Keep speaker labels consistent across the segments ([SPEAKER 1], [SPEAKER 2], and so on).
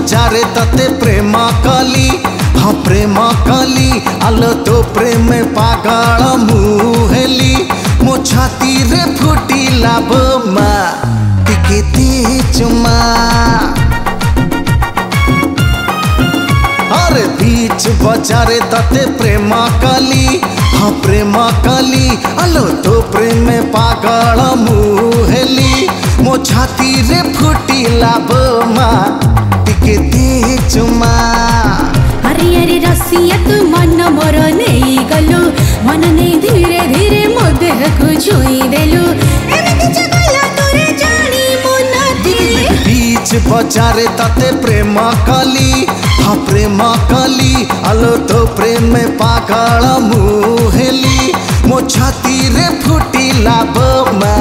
[SPEAKER 1] बजारे तते प्रेम कली हाँ प्रेम कली आलो तो प्रेम पागल मुहेली मो छाती रे फुटिला बोमा टिके दे चुमा अरे बीच बजारे तते प्रेम कली हाँ प्रेम कली आलो तो प्रेम पागल मुहेली मो छाती रे फुटिला बोमा टिके दे चुमा
[SPEAKER 2] अरे अरे रसिया तू मन मोर नहीं गलु मन नहीं धीरे धीरे मो देह को छुई देलु एमिति जगला तोरे जानी मन दिले
[SPEAKER 1] बीच बजारे तते प्रेम कली हाँ प्रेम कली आलो तो प्रेम पागल मुहेली मो छाती रे फुटिला बोमा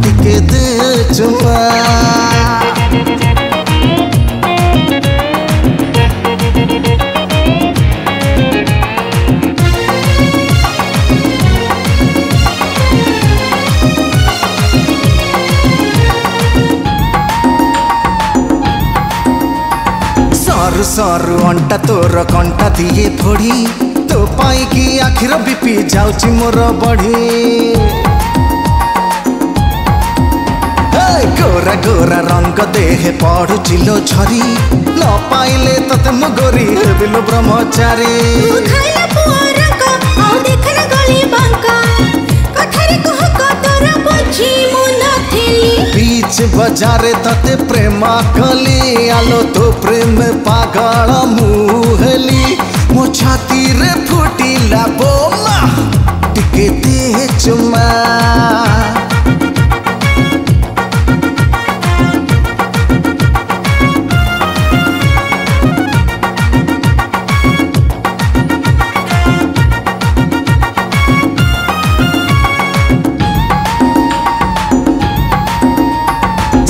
[SPEAKER 1] टिके दे चुमा सर सर अंटा तोर कंटा दिए फोड़ी तो पाई की आखिर बीपी जाउची मोर बढ़ी गोरा गोरा रंग देहे पड़ुची लो छरी न पाइले तते मुगोरी हेबिलो ब्रह्मचारी
[SPEAKER 2] खाइला पुअरा को आ देखना गली बांका कथारे कह को तोरा बुझी मन थेली
[SPEAKER 1] बीच बजारे तते प्रेम कली आलो तो प्रेम पागल मुहेली मो छाती रे फुटिला बोमा टिके दे चुमा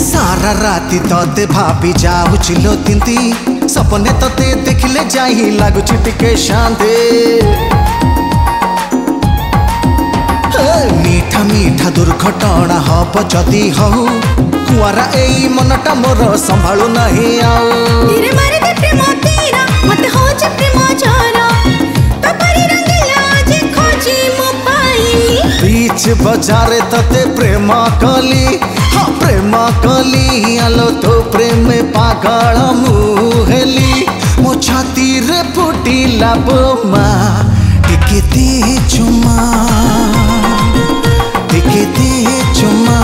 [SPEAKER 1] सारा राती तते भाभी जाऊ चिलो तिंती सपने तते देखले जाही लागुची टिके शांति मीठा मीठा दुर्घटना हब जदि हऊ कुआरा एई मनटा मोर संभाळु नहीं आऊ
[SPEAKER 2] धीरे मारे दे प्रेम तेरा मत हो जे प्रेम छोरा तो परी रंगीला जे खोजी मो पाई
[SPEAKER 1] बीच बजारे तते प्रेम कली हाँ प्रेम कली आलो तो प्रेम पागल मुहेली मो छाती रे फुटिला बोमा टिके दे चुमा टिके दे चुमा।